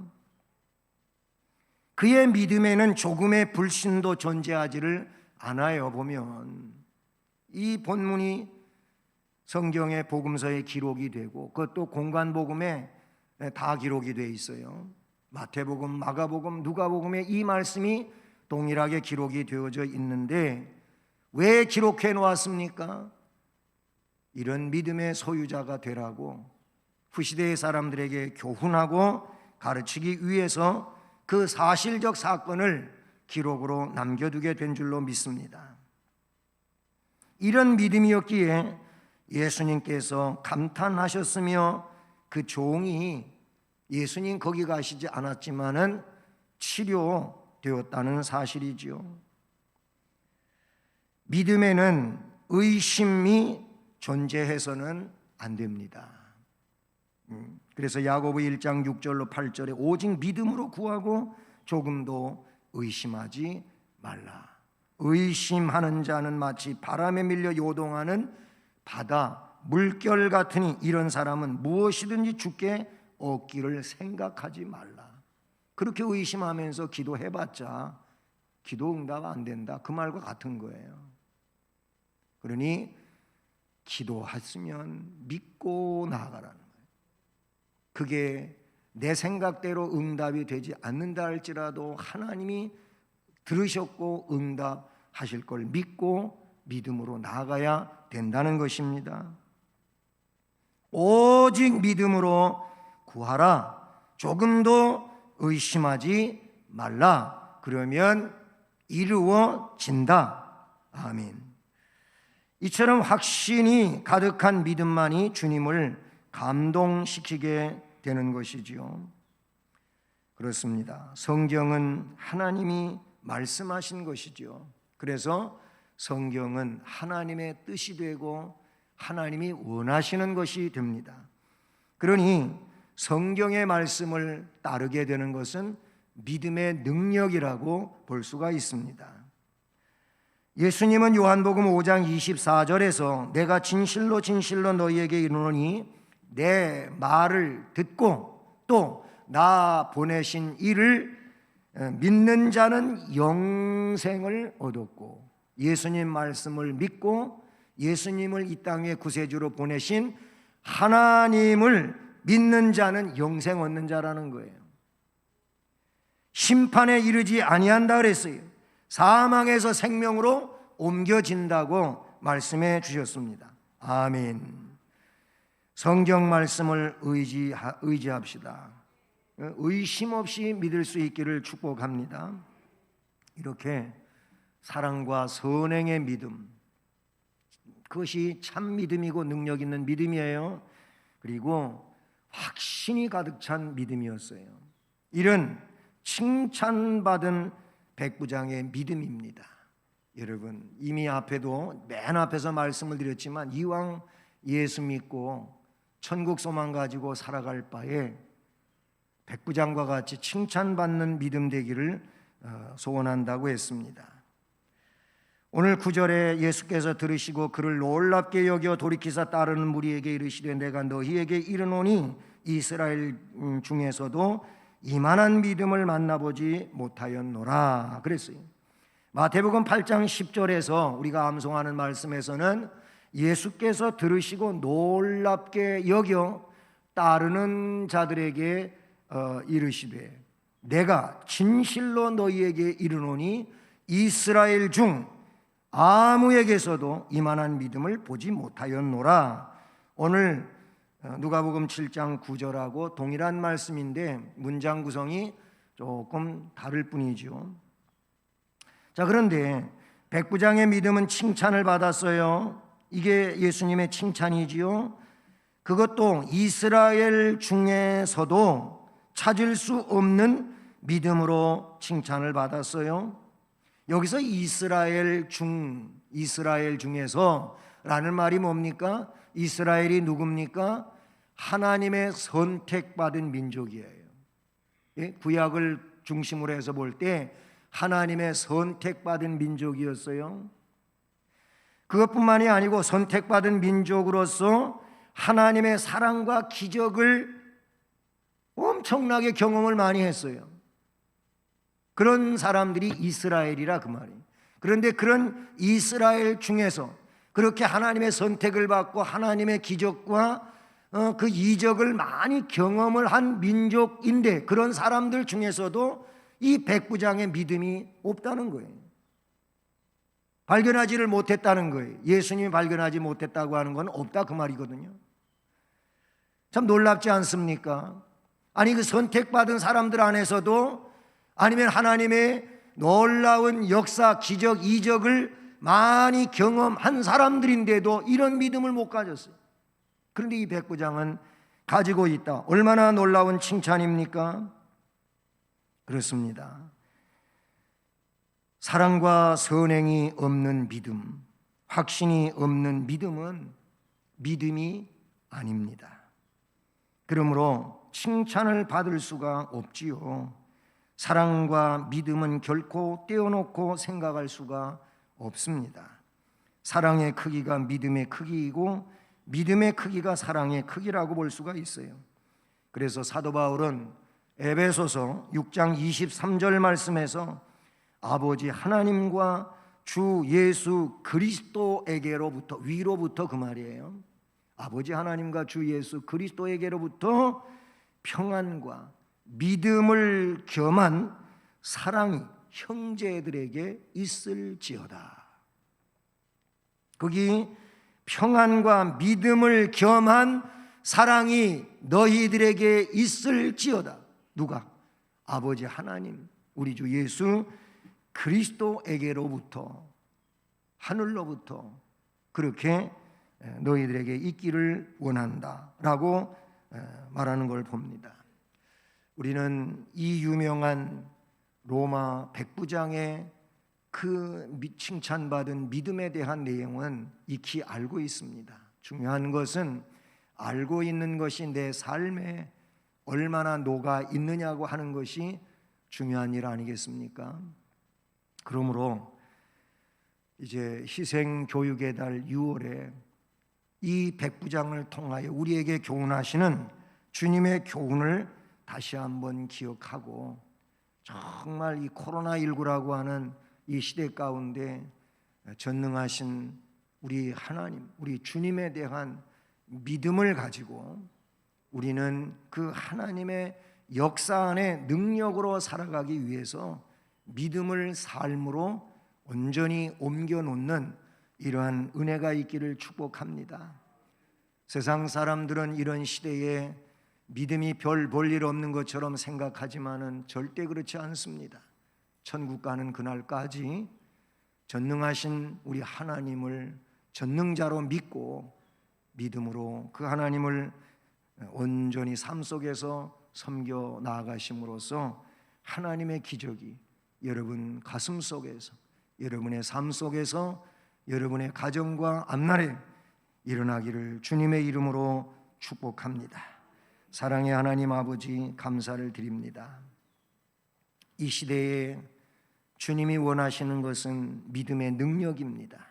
그의 믿음에는 조금의 불신도 존재하지를 않아요. 보면 이 본문이 성경의 복음서에 기록이 되고 그것도 공관복음에 다 기록이 되어 있어요. 마태복음, 마가복음, 누가복음에 이 말씀이 동일하게 기록이 되어져 있는데 왜 기록해 놓았습니까? 이런 믿음의 소유자가 되라고 후시대의 사람들에게 교훈하고 가르치기 위해서 그 사실적 사건을 기록으로 남겨두게 된 줄로 믿습니다. 이런 믿음이었기에 예수님께서 감탄하셨으며 그 종이 예수님 거기 가시지 않았지만은 치료되었다는 사실이지요. 믿음에는 의심이 존재해서는 안 됩니다. 그래서 야고보 1장 6절로 8절에 오직 믿음으로 구하고 조금도 의심하지 말라. 의심하는 자는 마치 바람에 밀려 요동하는 바다 물결 같으니 이런 사람은 무엇이든지 주께 얻기를 생각하지 말라. 그렇게 의심하면서 기도해봤자 기도 응답 안 된다 그 말과 같은 거예요. 그러니 기도했으면 믿고 나아가라는 거예요. 그게 내 생각대로 응답이 되지 않는다 할지라도 하나님이 들으셨고 응답하실 걸 믿고 믿음으로 나아가야 된다는 것입니다. 오직 믿음으로 구하라. 조금도 의심하지 말라. 그러면 이루어진다. 아멘. 이처럼 확신이 가득한 믿음만이 주님을 감동시키게 되는 것이지요. 그렇습니다. 성경은 하나님이 말씀하신 것이지요. 그래서 성경은 하나님의 뜻이 되고 하나님이 원하시는 것이 됩니다. 그러니 성경의 말씀을 따르게 되는 것은 믿음의 능력이라고 볼 수가 있습니다. 예수님은 요한복음 5장 24절에서 내가 진실로 진실로 너희에게 이르노니 내 말을 듣고 또 나 보내신 이를 믿는 자는 영생을 얻었고 예수님 말씀을 믿고 예수님을 이 땅에 구세주로 보내신 하나님을 믿는 자는 영생 얻는 자라는 거예요. 심판에 이르지 아니한다 그랬어요. 사망에서 생명으로 옮겨진다고 말씀해 주셨습니다. 아멘. 성경 말씀을 의지합시다. 의심 없이 믿을 수 있기를 축복합니다. 이렇게 사랑과 선행의 믿음, 그것이 참 믿음이고 능력 있는 믿음이에요. 그리고 확신이 가득 찬 믿음이었어요. 이런 칭찬받은 백부장의 믿음입니다. 여러분, 이미 앞에도 맨 앞에서 말씀을 드렸지만 이왕 예수 믿고 천국 소망 가지고 살아갈 바에 백부장과 같이 칭찬받는 믿음 되기를 소원한다고 했습니다. 오늘 9절에 예수께서 들으시고 그를 놀랍게 여겨 돌이키사 따르는 무리에게 이르시되 내가 너희에게 이르노니 이스라엘 중에서도 이만한 믿음을 만나보지 못하였노라 그랬어요. 마태복음 8장 10절에서 우리가 암송하는 말씀에서는 예수께서 들으시고 놀랍게 여겨 따르는 자들에게 이르시되 내가 진실로 너희에게 이르노니 이스라엘 중 아무에게서도 이만한 믿음을 보지 못하였노라. 오늘 누가복음 7장 9절하고 동일한 말씀인데 문장 구성이 조금 다를 뿐이죠. 자, 그런데 백부장의 믿음은 칭찬을 받았어요. 이게 예수님의 칭찬이지요. 그것도 이스라엘 중에서도 찾을 수 없는 믿음으로 칭찬을 받았어요. 여기서 이스라엘 중에서 라는 말이 뭡니까? 이스라엘이 누굽니까? 하나님의 선택받은 민족이에요. 예? 구약을 중심으로 해서 볼 때 하나님의 선택받은 민족이었어요. 그것뿐만이 아니고 선택받은 민족으로서 하나님의 사랑과 기적을 엄청나게 경험을 많이 했어요. 그런 사람들이 이스라엘이라 그 말이에요. 그런데 그런 이스라엘 중에서 그렇게 하나님의 선택을 받고 하나님의 기적과 그 이적을 많이 경험을 한 민족인데 그런 사람들 중에서도 이 백부장의 믿음이 없다는 거예요. 발견하지를 못했다는 거예요. 예수님이 발견하지 못했다고 하는 건 없다 그 말이거든요. 참 놀랍지 않습니까? 아니 그 선택받은 사람들 안에서도 아니면 하나님의 놀라운 역사, 기적, 이적을 많이 경험한 사람들인데도 이런 믿음을 못 가졌어요. 그런데 이 백부장은 가지고 있다. 얼마나 놀라운 칭찬입니까? 그렇습니다. 사랑과 선행이 없는 믿음, 확신이 없는 믿음은 믿음이 아닙니다. 그러므로 칭찬을 받을 수가 없지요. 사랑과 믿음은 결코 떼어놓고 생각할 수가 없습니다. 사랑의 크기가 믿음의 크기이고 믿음의 크기가 사랑의 크기라고 볼 수가 있어요. 그래서 사도 바울은 에베소서 6장 23절 말씀에서 아버지 하나님과 주 예수 그리스도에게로부터, 위로부터 그 말이에요. 아버지 하나님과 주 예수 그리스도에게로부터 평안과 믿음을 겸한 사랑이 형제들에게 있을지어다. 거기 평안과 믿음을 겸한 사랑이 너희들에게 있을지어다. 누가? 아버지 하나님, 우리 주 예수 그리스도에게로부터, 하늘로부터 그렇게 너희들에게 있기를 원한다라고 말하는 걸 봅니다. 우리는 이 유명한 로마 백부장의 그 칭찬받은 믿음에 대한 내용은 익히 알고 있습니다. 중요한 것은 알고 있는 것이 내 삶에 얼마나 녹아 있느냐고 하는 것이 중요한 일 아니겠습니까? 그러므로 이제 희생교육의 달 6월에 이 백부장을 통하여 우리에게 교훈하시는 주님의 교훈을 다시 한번 기억하고 정말 이 코로나19라고 하는 이 시대 가운데 전능하신 우리 하나님, 우리 주님에 대한 믿음을 가지고 우리는 그 하나님의 역사 안에 능력으로 살아가기 위해서 믿음을 삶으로 온전히 옮겨놓는 이러한 은혜가 있기를 축복합니다. 세상 사람들은 이런 시대에 믿음이 별 볼 일 없는 것처럼 생각하지만은 절대 그렇지 않습니다. 천국 가는 그날까지 전능하신 우리 하나님을 전능자로 믿고 믿음으로 그 하나님을 온전히 삶 속에서 섬겨 나아가심으로써 하나님의 기적이 여러분 가슴 속에서, 여러분의 삶 속에서, 여러분의 가정과 앞날에 일어나기를 주님의 이름으로 축복합니다. 사랑의 하나님 아버지, 감사를 드립니다. 이 시대에 주님이 원하시는 것은 믿음의 능력입니다.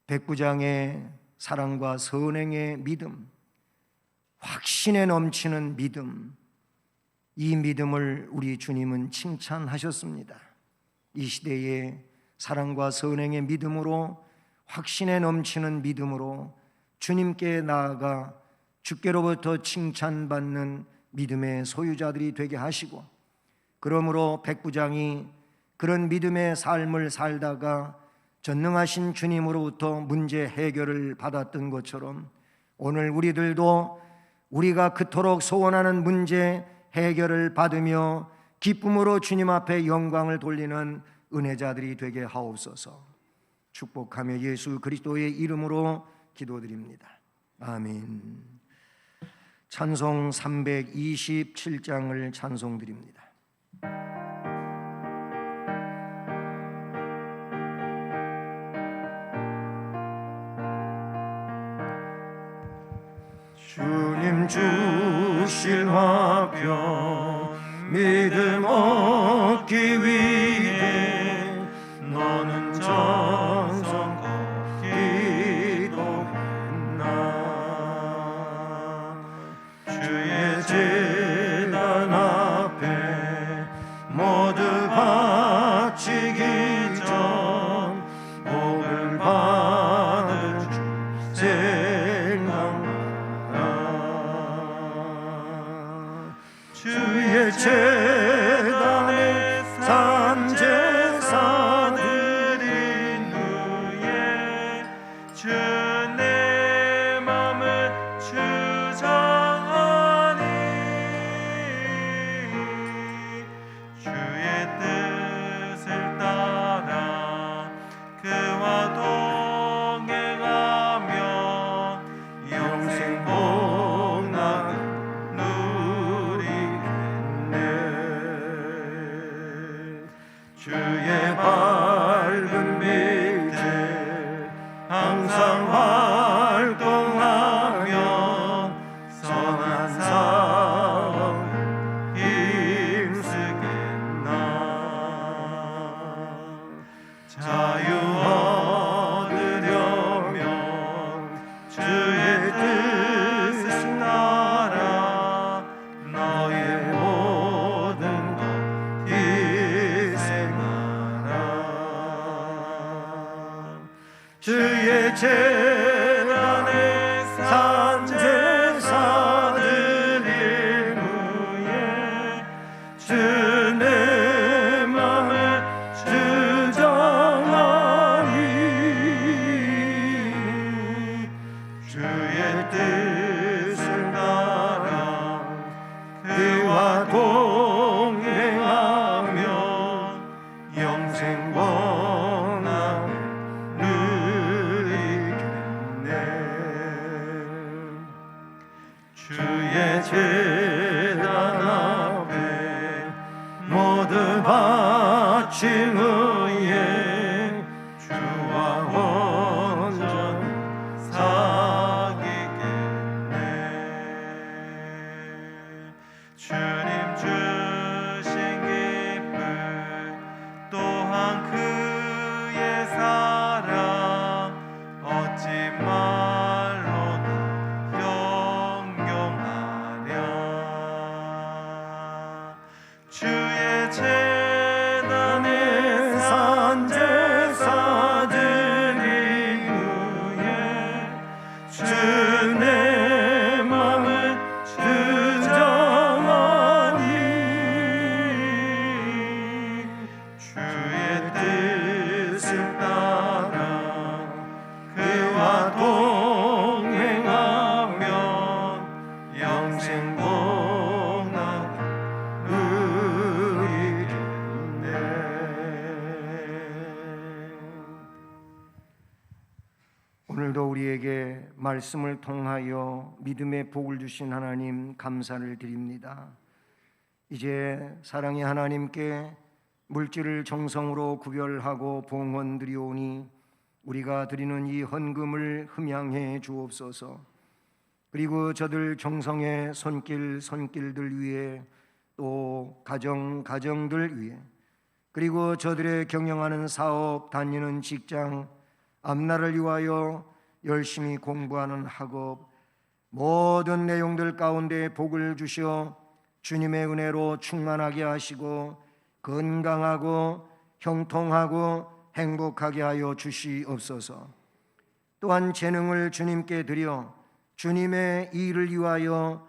백부장의 사랑과 선행의 믿음, 확신에 넘치는 믿음, 이 믿음을 우리 주님은 칭찬하셨습니다. 이 시대에 사랑과 선행의 믿음으로, 확신에 넘치는 믿음으로 주님께 나아가 주께로부터 칭찬받는 믿음의 소유자들이 되게 하시고, 그러므로 백부장이 그런 믿음의 삶을 살다가 전능하신 주님으로부터 문제 해결을 받았던 것처럼, 오늘 우리들도 우리가 그토록 소원하는 문제 해결을 받으며 기쁨으로 주님 앞에 영광을 돌리는 은혜자들이 되게 하옵소서. 축복하며 예수 그리스도의 이름으로 기도드립니다. 아멘. 찬송 327장을 찬송드립니다. 주님 주실 화평 믿음 얻기 위해 너는 정성껏 기도했나. 주의 제단 앞에 모두 바치기 전 복을 받을 주 생각나. 주의 제단에 산제사 드린 후에 주 내 맘을 주장하니 주의 뜻을 따라 그와 동행하며 영생 복락을 누리겠네. 주의 밝은 빛에 항상 활동하며 선한 사업을 힘쓰겠나. 자유 얻으려면 주의 뜻을 따라 너의 모든 것 희생하라. 주의 제단에 산제사 드린 후에 주 내 맘을 주장하니 주의 뜻을 따라 그와 동행하며 영생 복락을 누리겠네. 주의 제단 앞에 모두 바친 후에 주와 온전히 사귀겠네. 주님 주신 기쁨 또한 그의 사랑 어찌 말로 다 형용하랴. 주의 제단에 산제사 드린 후에 주 내 맘을 주장하니 주의 뜻을 따라 그와 동행하며 영생 복락을 누리겠네. 오늘도 우리에게 말씀을 통하여 믿음의 복을 주신 하나님 감사를 드립니다. 이제 사랑의 하나님께 물질을 정성으로 구별하고 봉헌드리오니 우리가 드리는 이 헌금을 흠양해 주옵소서. 그리고 저들 정성의 손길들 위해, 또 가정들 위해, 그리고 저들의 경영하는 사업, 다니는 직장, 앞날을 위하여 열심히 공부하는 학업, 모든 내용들 가운데 복을 주시어 주님의 은혜로 충만하게 하시고 건강하고 형통하고 행복하게 하여 주시옵소서. 또한 재능을 주님께 드려 주님의 일을 위하여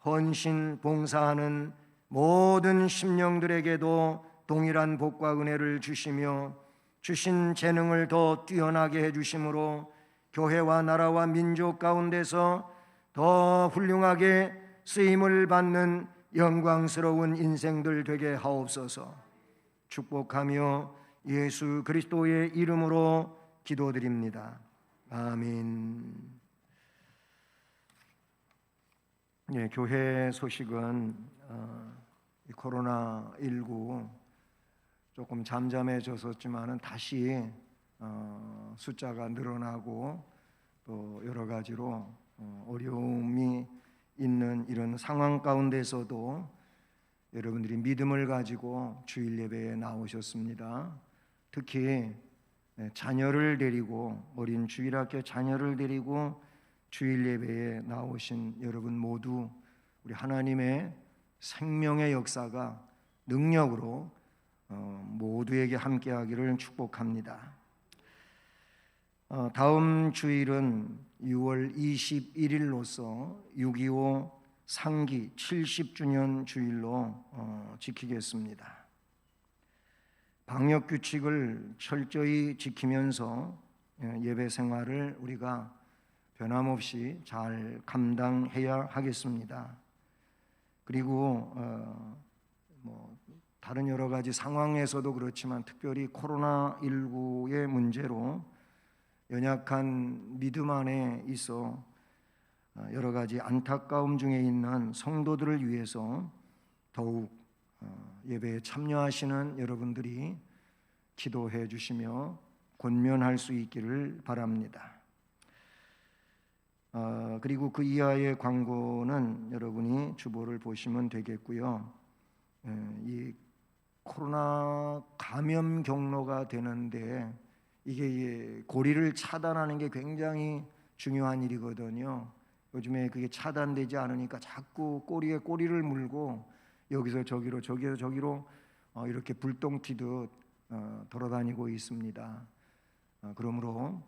헌신 봉사하는 모든 심령들에게도 동일한 복과 은혜를 주시며 주신 재능을 더 뛰어나게 해주심으로 교회와 나라와 민족 가운데서 더 훌륭하게 쓰임을 받는 영광스러운 인생들 되게 하옵소서. 축복하며 예수 그리스도의 이름으로 기도드립니다. 아멘. 예, 교회 소식은 이 코로나19 조금 잠잠해졌었지만은 다시 숫자가 늘어나고 또 여러 가지로 어려움이 있는 이런 상황 가운데서도 여러분들이 믿음을 가지고 주일 예배에 나오셨습니다. 특히 자녀를 데리고 어린 주일학교 자녀를 데리고 주일 예배에 나오신 여러분 모두 우리 하나님의 생명의 역사가 능력으로 모두에게 함께하기를 축복합니다. 다음 주일은 6월 21일로서 6.25 상기 70주년 주일로 지키겠습니다. 방역 규칙을 철저히 지키면서 예배 생활을 우리가 변함없이 잘 감당해야 하겠습니다. 그리고 다른 여러 가지 상황에서도 그렇지만 특별히 코로나19의 문제로 연약한 믿음 안에 있어 여러 가지 안타까움 중에 있는 성도들을 위해서 더욱 예배에 참여하시는 여러분들이 기도해 주시며 권면할 수 있기를 바랍니다. 그리고 그 이하의 광고는 여러분이 주보를 보시면 되겠고요. 이 코로나 감염 경로가 되는데 이게 고리를 차단하는 게 굉장히 중요한 일이거든요. 요즘에 그게 차단되지 않으니까 자꾸 꼬리에 꼬리를 물고 여기서 저기로 저기서 저기로 이렇게 불똥 튀듯 돌아다니고 있습니다. 그러므로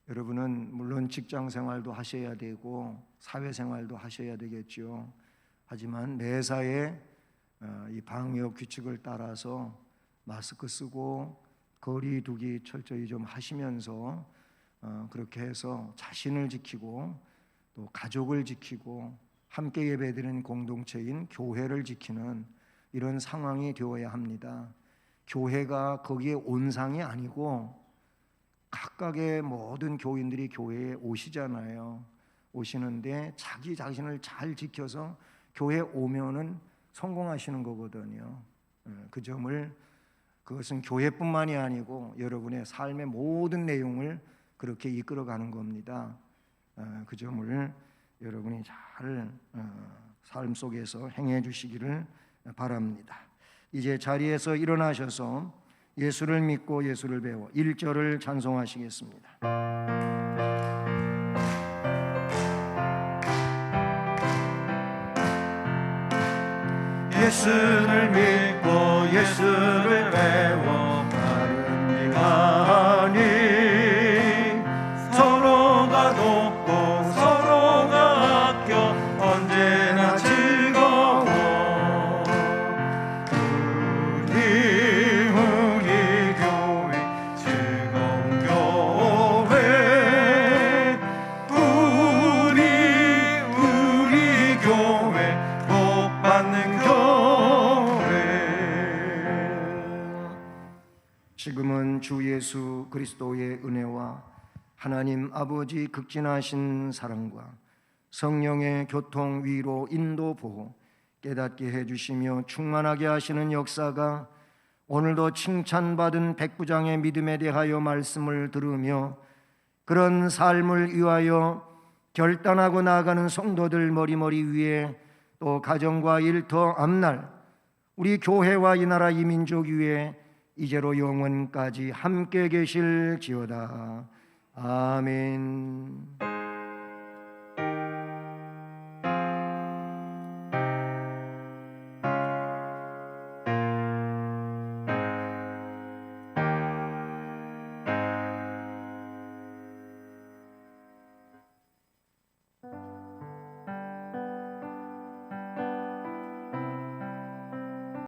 여러분은 물론 직장 생활도 하셔야 되고 사회 생활도 하셔야 되겠죠. 하지만 매사에 이 방역 규칙을 따라서 마스크 쓰고 거리 두기 철저히 좀 하시면서 그렇게 해서 자신을 지키고 또 가족을 지키고 함께 예배드리는 공동체인 교회를 지키는 이런 상황이 되어야 합니다. 교회가 거기에 온상이 아니고 각각의 모든 교인들이 교회에 오시잖아요. 오시는데 자기 자신을 잘 지켜서 교회에 오면은 성공하시는 거거든요. 그 점을 그것은 교회뿐만이 아니고 여러분의 삶의 모든 내용을 그렇게 이끌어가는 겁니다. 그 점을 여러분이 잘 삶 속에서 행해 주시기를 바랍니다. 이제 자리에서 일어나셔서 예수를 믿고 예수를 배워 1절을 찬송하시겠습니다. 예수를 믿고 예수를 배워 바른 길 가니 서로가 돕고 서로가 아껴 언제나 즐거워 우리 교회 즐거운 교회 우리 교회 복 받는 지금은 주 예수 그리스도의 은혜와 하나님 아버지 극진하신 사랑과 성령의 교통, 위로, 인도, 보호 깨닫게 해주시며 충만하게 하시는 역사가 오늘도 칭찬받은 백부장의 믿음에 대하여 말씀을 들으며 그런 삶을 위하여 결단하고 나아가는 성도들 머리머리 위에 또 가정과 일터 앞날 우리 교회와 이 나라 이 민족 위에 이제로 영원까지 함께 계실지어다. 아멘.